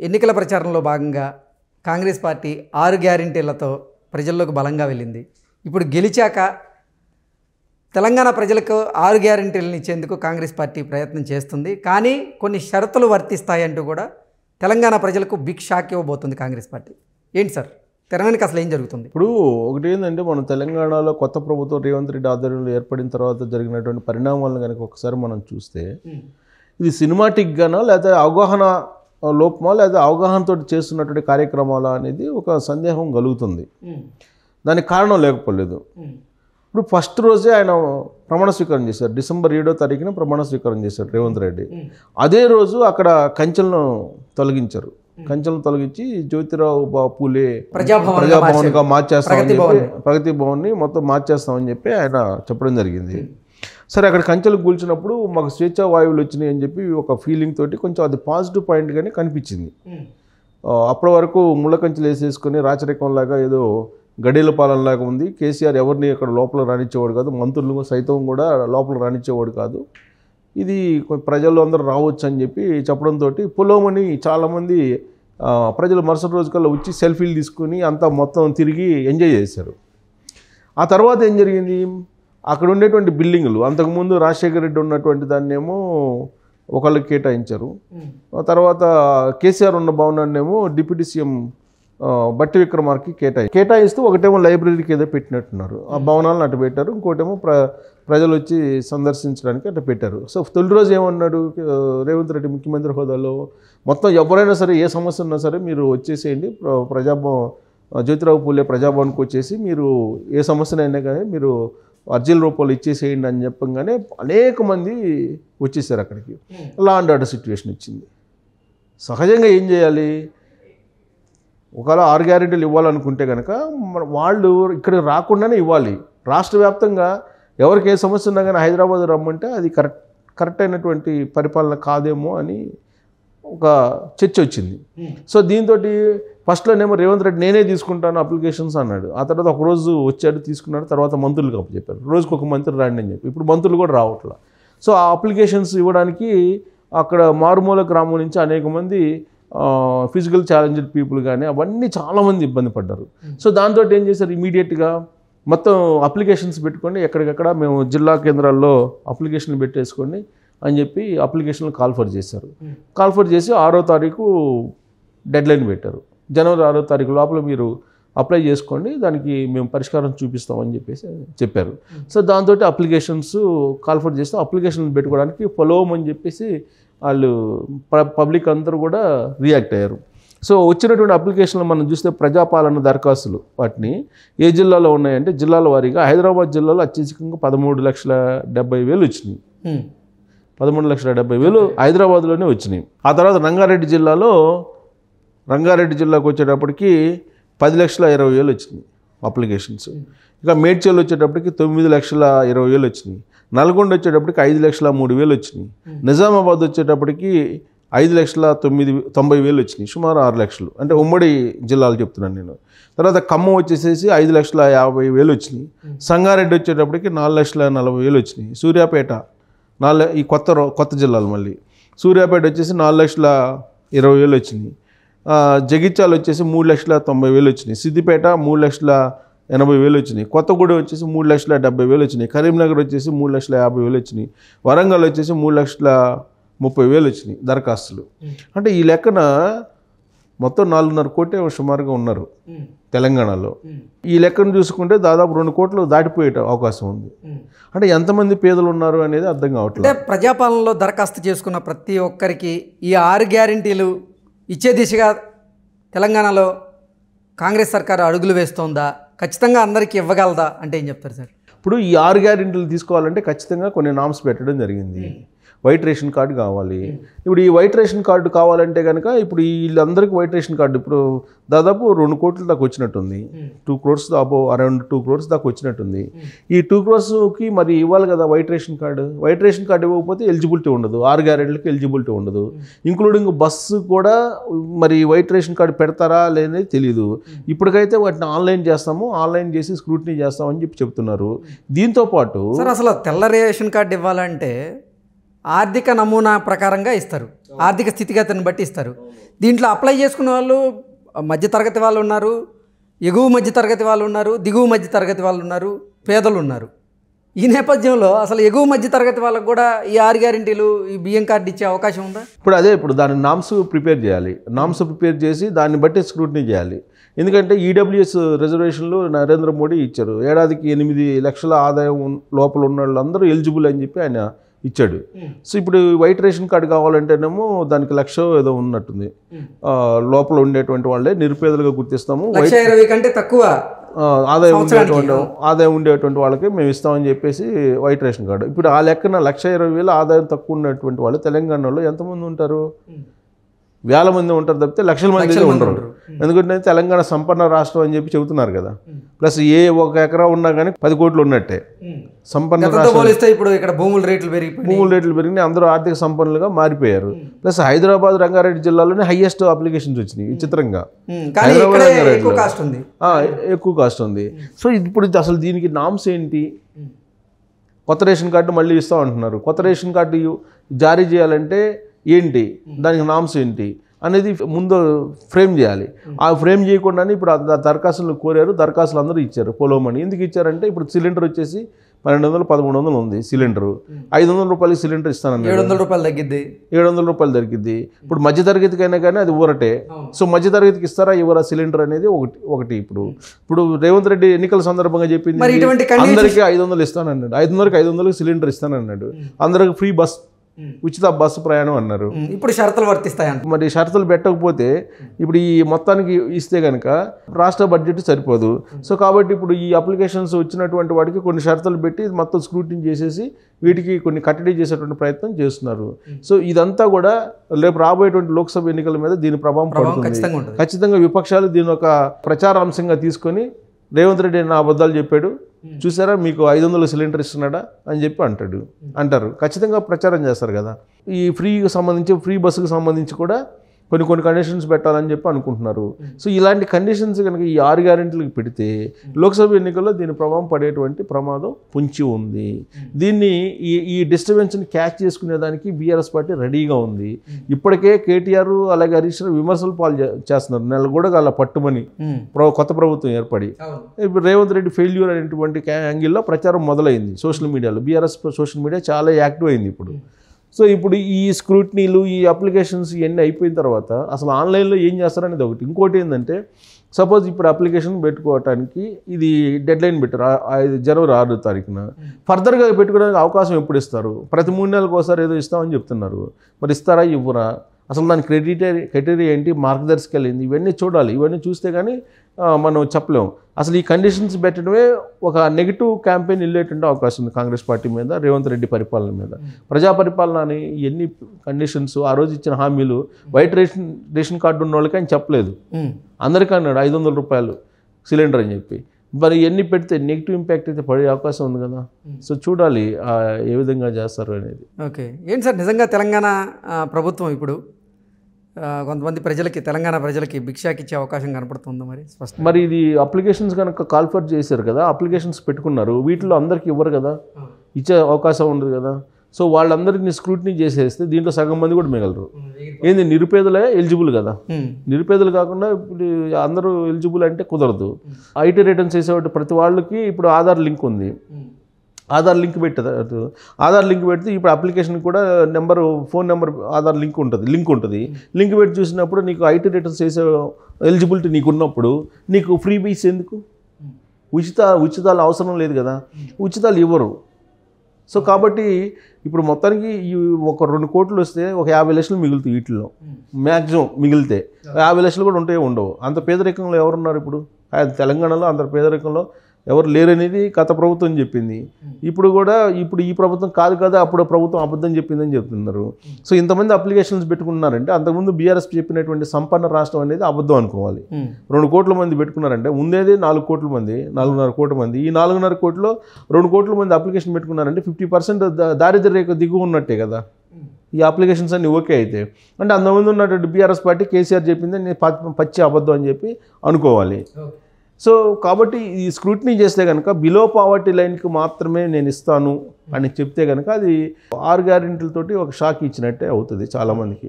ఎన్నికల ప్రచారంలో భాగంగా కాంగ్రెస్ పార్టీ 6 గ్యారెంటీలతో ప్రజల్లోకి బలంగా వెళ్ళింది. ఇప్పుడు గెలిచాక తెలంగాణ ప్రజలకు 6 గ్యారెంటీలను ఇచ్చేందుకు కాంగ్రెస్ పార్టీ ప్రయత్నం చేస్తుంది. కానీ కొన్ని షరతులు వర్తిస్తాయంటూ కూడా తెలంగాణ ప్రజలకు బిగ్ షాక్ ఇవ్వబోతుంది కాంగ్రెస్ పార్టీ. ఏంటి సార్, తెర వెనుక అసలు ఏం జరుగుతుంది? ఇప్పుడు ఒకటి ఏంటంటే, మనం తెలంగాణలో కొత్త ప్రభుత్వం రేవంత్ రెడ్డి ఆధ్వర్యంలో ఏర్పడిన తర్వాత జరిగినటువంటి పరిణామాలను కనుక ఒకసారి మనం చూస్తే, ఇది సినిమాటిక్గానో లేదా అవగాహన లోపమా లేదా అవగాహనతో చేస్తున్నటువంటి కార్యక్రమాలు అనేది ఒక సందేహం కలుగుతుంది. దానికి కారణం లేకపోలేదు. ఇప్పుడు ఫస్ట్ రోజే ఆయన ప్రమాణ స్వీకారం చేశారు. డిసెంబర్ 7వ తారీఖున ప్రమాణ స్వీకారం చేశారు రేవంత్ రెడ్డి. అదే రోజు అక్కడ కంచెలను తొలగించారు. కంచెలను తొలగించి జ్యోతిరావు పూలే ప్రజాభవన్గా మార్చేస్తామని చెప్పి, ప్రగతి భవన్ని మొత్తం మార్చేస్తామని చెప్పి ఆయన చెప్పడం జరిగింది. సరే, అక్కడ కంచెలు కూల్చినప్పుడు మాకు స్వేచ్ఛా వాయువులు వచ్చినాయి అని చెప్పి ఒక ఫీలింగ్ తోటి కొంచెం అది పాజిటివ్ పాయింట్గానే కనిపించింది. అప్పటి వరకు ముళ్ళ కంచెలు వేసేసుకొని రాచరికంలాగా ఏదో గడీల పాలనలాగా ఉంది. కేసీఆర్ ఎవరిని అక్కడ లోపల రానిచ్చేవాడు కాదు, మంత్రులు సైతం కూడా లోపల రానిచ్చేవాడు కాదు. ఇది ప్రజల్లో అందరూ రావచ్చు అని చెప్పి చెప్పడంతో పొలోమని చాలామంది ప్రజలు మరుసటి రోజు కల్లా వచ్చి సెల్ఫీలు తీసుకుని అంతా మొత్తం తిరిగి ఎంజాయ్ చేశారు. ఆ తర్వాత ఏం జరిగింది, అక్కడ ఉండేటువంటి బిల్డింగులు అంతకుముందు రాజశేఖర రెడ్డి ఉన్నటువంటి దాన్నేమో ఒకళ్ళకి కేటాయించారు. ఆ తర్వాత కేసీఆర్ ఉన్న భవనాన్నేమో డిప్యూటీ సీఎం బట్టి విక్రమార్కి కేటాయిస్తూ ఒకటేమో లైబ్రరీకి ఏదో పెట్టినట్టున్నారు. ఆ భవనాలను అటు పెట్టారు, ఇంకోటేమో ప్రజలు వచ్చి సందర్శించడానికి అట్లా పెట్టారు. సో తొలి రోజు ఏమన్నాడు రేవంత్ రెడ్డి ముఖ్యమంత్రి హోదాలో, మొత్తం ఎవరైనా సరే ఏ సమస్య ఉన్నా సరే మీరు వచ్చేసేయండి, జ్యోతిరావు పూలే ప్రజాభవన్కి వచ్చేసి మీరు ఏ సమస్యనైనా కానీ మీరు అర్జీల రూపంలో ఇచ్చేసేయండి అని చెప్పగానే అనేక మంది వచ్చేసారు అక్కడికి. లా అండ్ ఆర్డర్ సిచ్యువేషన్ వచ్చింది. సహజంగా ఏం చేయాలి, ఒకవేళ 6 గ్యారెంటీలు ఇవ్వాలనుకుంటే కనుక వాళ్ళు ఇక్కడికి రాకుండానే ఇవ్వాలి. రాష్ట్ర వ్యాప్తంగా ఎవరికి ఏ సమస్య ఉన్నా కానీ హైదరాబాద్ రమ్మంటే అది కరెక్ట్ అయినటువంటి పరిపాలన కాదేమో అని ఒక చర్చ వచ్చింది. సో దీంతో ఫస్ట్లోనేమో రేవంత్ రెడ్డి నేనే తీసుకుంటాను అప్లికేషన్స్ అన్నాడు. ఆ తర్వాత ఒక రోజు వచ్చాడు, తీసుకున్నాడు. తర్వాత మంత్రులకు అప్పచెప్పారు, రోజుకు ఒక మంత్రి రాండి అని చెప్పి. ఇప్పుడు మంత్రులు కూడా రావట్లా. సో ఆ అప్లికేషన్స్ ఇవ్వడానికి అక్కడ మారుమూల గ్రామం నుంచి అనేక మంది ఫిజికల్ ఛాలెంజ్డ్ పీపుల్ కానీ అవన్నీ చాలామంది ఇబ్బంది పడ్డారు. సో దాంతో ఏం చేశారు, ఇమీడియట్గా మొత్తం అప్లికేషన్స్ పెట్టుకోండి, ఎక్కడికక్కడ మేము జిల్లా కేంద్రాల్లో అప్లికేషన్లు పెట్టేసుకోండి అని చెప్పి అప్లికేషన్లు కాల్ఫర్ చేశారు. కాల్ఫర్ చేసి 6వ తారీఖు డెడ్లైన్ పెట్టారు. జనవరి 6వ తారీఖు లోపల మీరు అప్లై చేసుకోండి, దానికి మేము పరిష్కారం చూపిస్తామని చెప్పేసి చెప్పారు. సో దాంతో అప్లికేషన్స్ కాల్ఫర్ చేస్తే అప్లికేషన్లు పెట్టుకోవడానికి ఫాలోమ్ అని చెప్పేసి వాళ్ళు పబ్లిక్ అందరూ కూడా రియాక్ట్ అయ్యారు. సో వచ్చినటువంటి అప్లికేషన్లు మనం చూస్తే ప్రజాపాలన దరఖాస్తులు వాటిని ఏ జిల్లాలో ఉన్నాయంటే జిల్లాల వారీగా హైదరాబాద్ జిల్లాలో అత్యధికంగా 13,70,000 వచ్చినాయి. 13,70,000 హైదరాబాద్లోనే వచ్చినాయి. ఆ తర్వాత రంగారెడ్డి జిల్లాకు వచ్చేటప్పటికి 10,20,000 వచ్చినాయి అప్లికేషన్స్. ఇక మేడ్చల్ వచ్చేటప్పటికి 9,20,000 వచ్చినాయి. నల్గొండ వచ్చేటప్పటికి 5,03,000 వచ్చినాయి. నిజామాబాద్ వచ్చేటప్పటికి 5,90,000 వచ్చినాయి, సుమారు 6 లక్షలు. అంటే ఉమ్మడి జిల్లాలు చెప్తున్నాను నేను. తర్వాత ఖమ్మం వచ్చేసేసి 5,50,000 వచ్చినాయి. సంగారెడ్డి వచ్చేటప్పటికి 4,40,000 వచ్చినాయి. సూర్యాపేట ఈ కొత్త జిల్లాలు మళ్ళీ సూర్యాపేట వచ్చేసి 4,20,000 వచ్చినాయి. జగిత్యాల వచ్చేసి 3,90,000 వచ్చినాయి. సిద్దిపేట 3,80,000 వచ్చినాయి. కొత్తగూడెం వచ్చేసి 3,70,000 వచ్చినాయి. కరీంనగర్ వచ్చేసి 3,50,000 వచ్చినాయి. వరంగల్ వచ్చేసి 3,30,000 వచ్చినాయి దరఖాస్తులు. అంటే ఈ లెక్కన మొత్తం 4.5 కోట్ల సుమారుగా ఉన్నారు తెలంగాణలో. ఈ లెక్కను చూసుకుంటే దాదాపు 2 కోట్లు దాటిపోయే అవకాశం ఉంది. అంటే ఎంతమంది పేదలు ఉన్నారు అనేది అర్థం కావట్లేదు. అంటే ప్రజాపాలనలో దరఖాస్తు చేసుకున్న ప్రతి ఒక్కరికి ఈ 6 గ్యారెంటీలు ఇచ్చే దిశగా తెలంగాణలో కాంగ్రెస్ సర్కారు అడుగులు వేస్తోందా? ఖచ్చితంగా అందరికీ ఇవ్వగలదా అంటే ఏం చెప్తారు సార్? ఇప్పుడు ఈ 6 గ్యారెంటీలు తీసుకోవాలంటే ఖచ్చితంగా కొన్ని నామ్స్ పెట్టడం జరిగింది. వైట్ రేషన్ కార్డు కావాలి. ఇప్పుడు ఈ వైట్ రేషన్ కార్డు కావాలంటే కనుక ఇప్పుడు వీళ్ళందరికీ వైట్ రేషన్ కార్డు ఇప్పుడు దాదాపు 2 కోట్ల దాకా వచ్చినట్టుంది. 2 crores అరౌండ్ 2 crores దాకా వచ్చినట్టుంది. ఈ 2 crores మరి ఇవ్వాలి కదా white ration card. White ration card ఇవ్వకపోతే ఎలిజిబిలిటీ ఉండదు, 6 గ్యారెంటీలకి ఎలిజిబిలిటీ ఉండదు. ఇంక్లూడింగ్ బస్సు కూడా మరి వైట్ రేషన్ కార్డు పెడతారా లేదని తెలియదు. ఇప్పటికైతే వాటిని ఆన్లైన్ చేస్తాము, ఆన్లైన్ చేసి స్క్రూటినీ చేస్తామని చెప్పి చెప్తున్నారు. దీంతోపాటు సార్ అసలు తెల్ల రేషన్ కార్డు ఇవ్వాలంటే ఆర్థిక నమూనా ప్రకారంగా ఇస్తారు. ఆర్థిక స్థితిగతిని బట్టి ఇస్తారు. దీంట్లో అప్లై చేసుకున్న వాళ్ళు మధ్యతరగతి వాళ్ళు ఉన్నారు, ఎగువ మధ్యతరగతి వాళ్ళు ఉన్నారు, దిగువ మధ్యతరగతి వాళ్ళు ఉన్నారు, పేదలు ఉన్నారు. ఈ నేపథ్యంలో అసలు ఎగువ మధ్యతరగతి వాళ్ళకు కూడా ఈ 6 గ్యారెంటీలు, ఈ బియ్యం కార్డు ఇచ్చే అవకాశం ఉందా? ఇప్పుడు దాని నామ్స్ ప్రిపేర్ చేయాలి. నామ్స్ ప్రిపేర్ చేసి దాన్ని బట్టి స్క్రూటినీ చేయాలి. ఎందుకంటే ఈడబ్ల్యూఎస్ రిజర్వేషన్లు నరేంద్ర మోడీ ఇచ్చారు. ఏడాదికి 8 లక్షల ఆదాయం లోపల ఉన్న వాళ్ళందరూ ఎలిజిబుల్ అని చెప్పి ఆయన ఇచ్చాడు. సో ఇప్పుడు వైట్ రేషన్ కార్డు కావాలంటేనేమో దానికి 1,00,000 ఏదో ఉన్నట్టుంది. లోపల ఉండేటువంటి వాళ్ళే నిరుపేదలుగా గుర్తిస్తాము. 1,20,000 కంటే తక్కువ ఆదాయం ఉండేటువంటి వాళ్ళకి మేము ఇస్తామని చెప్పేసి వైట్ రేషన్ కార్డు. ఇప్పుడు ఆ లెక్కన 1,20,000 ఆదాయం తక్కువ ఉన్నటువంటి వాళ్ళు తెలంగాణలో ఎంతమంది ఉంటారు? వేల మంది ఉంటారు తప్పితే లక్షల మంది ఉండరు. ఎందుకంటే తెలంగాణ సంపన్న రాష్ట్రం అని చెప్పి చెబుతున్నారు కదా. ప్లస్ ఏ 1 ఎకరా ఉన్నా కానీ 10 కోట్లు ఉన్నట్టే. సంపన్న రాష్ట్రం. ఇప్పుడు ఇక్కడ భూముల రేట్లు పెరిగినాయి, అందరూ ఆర్థిక సంపన్నులుగా మారిపోయారు. ప్లస్ హైదరాబాద్ రంగారెడ్డి జిల్లాలోనే హైయెస్ట్ అప్లికేషన్స్ వచ్చినాయి విచిత్రంగా. హైదరాబాద్ రంగారెడ్డిలో ఎక్కువ కాస్ట్ ఉంది. సో ఇప్పుడు అసలు దీనికి నామ్స్ ఏంటి? కొత్త రేషన్ కార్డు మళ్ళీ ఇస్తాం అంటున్నారు. కొత్త రేషన్ కార్డు జారీ చేయాలంటే ఏంటి, దానికి నామ్స్ ఏంటి అనేది ముందు ఫ్రేమ్ చేయాలి. ఆ ఫ్రేమ్ చేయకుండానే ఇప్పుడు దరఖాస్తులు కోరారు, దరఖాస్తులు అందరూ ఇచ్చారు. పొలమని ఎందుకు ఇచ్చారంటే ఇప్పుడు సిలిండర్ వచ్చేసి 1,200, 1,300 ఉంది సిలిండరు. 500 రూపాయలకి సిలిండర్ ఇస్తానన్నారు. 700 రూపాయలు తగ్గిద్ది. 700 రూపాయలు తగ్గిద్ది. ఇప్పుడు మధ్యతరగతికైనా కానీ అది ఊరటే. సో మధ్యతరగతికి ఇస్తారా ఇవ్వరా సిలిండర్ అనేది ఒకటి. ఇప్పుడు రేవంత్ రెడ్డి ఎన్నికల సందర్భంగా చెప్పింది అందరికీ 500 ఇస్తానన్నాడు. 500కి సిలిండర్ ఇస్తానన్నాడు. అందరికి ఫ్రీ ఉచిత బస్సు ప్రయాణం అన్నారు. ఇప్పుడు షరతులు వర్తిస్తాయంట. మరి షరతులు పెట్టకపోతే ఇప్పుడు ఈ మొత్తానికి ఇస్తే కనుక రాష్ట్ర బడ్జెట్ సరిపోదు. సో కాబట్టి ఇప్పుడు ఈ అప్లికేషన్స్ వచ్చినటువంటి వాటికి కొన్ని షరతులు పెట్టి మొత్తం స్క్రూటినీ చేసేసి వీటికి కొన్ని కట్టడి చేసేటువంటి ప్రయత్నం చేస్తున్నారు. సో ఇదంతా కూడా రేపు రాబోయేటువంటి లోక్సభ ఎన్నికల మీద దీని ప్రభావం పడుతుంది. ఖచ్చితంగా విపక్షాలు దీని ఒక ప్రచారాంశంగా తీసుకొని రేవంత్ రెడ్డి నా అబద్ధాలు చెప్పాడు, చూసారా మీకు 500 సిలిండర్ ఇస్తున్నాడా అని చెప్పి అంటారు. ఖచ్చితంగా ప్రచారం చేస్తారు కదా. ఈ ఫ్రీ బస్సుకు సంబంధించి కూడా కొన్ని కండిషన్స్ పెట్టాలని చెప్పి అనుకుంటున్నారు. సో ఇలాంటి కండిషన్స్ కనుక ఈ 6 గ్యారెంటీలకు పెడితే లోక్సభ ఎన్నికల్లో దీని ప్రభావం పడేటువంటి ప్రమాదం పొంచి ఉంది. దీన్ని ఈ డిస్టర్బెన్స్ని క్యాచ్ చేసుకునేదానికి బీఆర్ఎస్ పార్టీ రెడీగా ఉంది. ఇప్పటికే కేటీఆర్ అలాగే హరీష్ రావు విమర్శలు చేస్తున్నారు. నెల కూడా అలా పట్టుమని కొత్త ప్రభుత్వం ఏర్పడి ఇప్పుడు రేవంత్ రెడ్డి ఫెయిల్యూర్ అనేటువంటి యాంగిల్లో ప్రచారం మొదలైంది సోషల్ మీడియాలో. బీఆర్ఎస్ సోషల్ మీడియా చాలా యాక్టివ్ అయింది ఇప్పుడు. సో ఇప్పుడు ఈ స్క్రూటినీలు, ఈ అప్లికేషన్స్ ఇవన్నీ అయిపోయిన తర్వాత అసలు ఆన్లైన్లో ఏం చేస్తారనేది ఒకటి. ఇంకోటి ఏంటంటే సపోజ్ ఇప్పుడు అప్లికేషన్ పెట్టుకోవటానికి ఇది డెడ్ లైన్ పెట్టారు జనవరి 6వ తారీఖున. ఫర్దర్గా పెట్టుకోవడానికి అవకాశం ఎప్పుడు ఇస్తారు? ప్రతి 3 నెలలకు ఒకసారి ఏదో ఇస్తామని చెప్తున్నారు. మరి ఇస్తారా ఇవ్వరా? అసలు దాని క్రైటీరియా ఏంటి, మార్గదర్శకాలు ఏంటి, ఇవన్నీ చూడాలి. ఇవన్నీ చూస్తే కానీ మనం చెప్పలేము. అసలు ఈ కండిషన్స్ పెట్టడమే ఒక నెగిటివ్ క్యాంపెయిన్ వెళ్ళేటువంటి అవకాశం ఉంది కాంగ్రెస్ పార్టీ మీద, రేవంత్ రెడ్డి పరిపాలన మీద. ప్రజా పరిపాలన అని ఎన్ని కండిషన్స్, ఆ రోజు ఇచ్చిన హామీలు వైట్ రేషన్ కార్డు ఉన్న వాళ్ళకి ఆయన చెప్పలేదు. అందరికీ అన్నాడు 500 రూపాయలు సిలిండర్ అని చెప్పి. మరి ఎన్ని పెడితే నెగిటివ్ ఇంపాక్ట్ అయితే పడే అవకాశం ఉంది కదా. సో చూడాలి ఏ విధంగా చేస్తారు అనేది. ఓకే, ఏంటి సార్ నిజంగా తెలంగాణ ప్రభుత్వం ఇప్పుడు కొంతమంది తెలంగాణ ప్రజలకి భిక్షాకి ఇచ్చే అవకాశం కనపడుతుందా? మరి ఇది అప్లికేషన్స్ కనుక కాల్ఫర్ చేశారు కదా, అప్లికేషన్స్ పెట్టుకున్నారు, వీటిలో అందరికీ ఇవ్వరు కదా, ఇచ్చే అవకాశం ఉండదు కదా. సో వాళ్ళందరికీ స్క్రూటినీ చేసేస్తే దీంట్లో సగం మంది కూడా మిగలరు. ఏంది నిరుపేదలే ఎలిజిబుల్ కదా. నిరుపేదలు కాకుండా ఇప్పుడు అందరూ ఎలిజిబుల్ అంటే కుదరదు. ఐటీ రిటర్న్స్ చేసేవాటి ప్రతి వాళ్ళకి ఇప్పుడు ఆధార్ లింక్ ఉంది. ఆధార్ లింక్ పెడితే ఇప్పుడు అప్లికేషన్ కూడా ఫోన్ నెంబర్ ఆధార్ లింక్ ఉంటుంది. లింక్ పెట్టి చూసినప్పుడు నీకు ఐటీ రిటర్న్స్ చేసే ఎలిజిబిలిటీ నీకు ఉన్నప్పుడు నీకు ఫ్రీ బీస్ ఎందుకు? ఉచితాలు అవసరం లేదు కదా, ఉచితాలు ఇవ్వరు. సో కాబట్టి ఇప్పుడు మొత్తానికి ఒక 2 కోట్లు వస్తే ఒక 50 లక్షలు మిగులుతాయి. వీటిలో మ్యాక్సిమం మిగిలితే 50 లక్షలు కూడా ఉండవు. అంత పేదరికంలో ఎవరున్నారు ఇప్పుడు? తెలంగాణలో అంత పేదరికంలో ఎవరు లేరనేది గత ప్రభుత్వం చెప్పింది. ఇప్పుడు ఈ ప్రభుత్వం కాదు కదా, అప్పుడు ప్రభుత్వం అబద్ధం చెప్పిందని చెప్తున్నారు. సో ఇంతమంది అప్లికేషన్స్ పెట్టుకున్నారంటే అంతకుముందు బీఆర్ఎస్ చెప్పినటువంటి సంపన్న రాష్ట్రం అనేది అబద్ధం అనుకోవాలి. 2 కోట్ల మంది పెట్టుకున్నారంటే ఉండేది 4 కోట్ల మంది, 4.5 కోట్ల మంది. ఈ 4.5 కోట్లో 2 కోట్ల మంది అప్లికేషన్ పెట్టుకున్నారంటే 50% దారిద్ర్య రేఖ దిగువ ఉన్నట్టే కదా ఈ అప్లికేషన్స్ అన్ని ఓకే అయితే. అంటే అంతకుముందు ఉన్నటువంటి బీఆర్ఎస్ పార్టీ కేసీఆర్ చెప్పింది నేను పచ్చి అబద్ధం అని చెప్పి అనుకోవాలి. సో కాబట్టి ఈ స్క్రూటినీ చేస్తే కనుక బిలో పావర్టీ లైన్కి మాత్రమే నేను ఇస్తాను అని చెప్తే కనుక అది 6 గ్యారెంటీలతోటి ఒక షాక్ ఇచ్చినట్టే అవుతుంది చాలామందికి.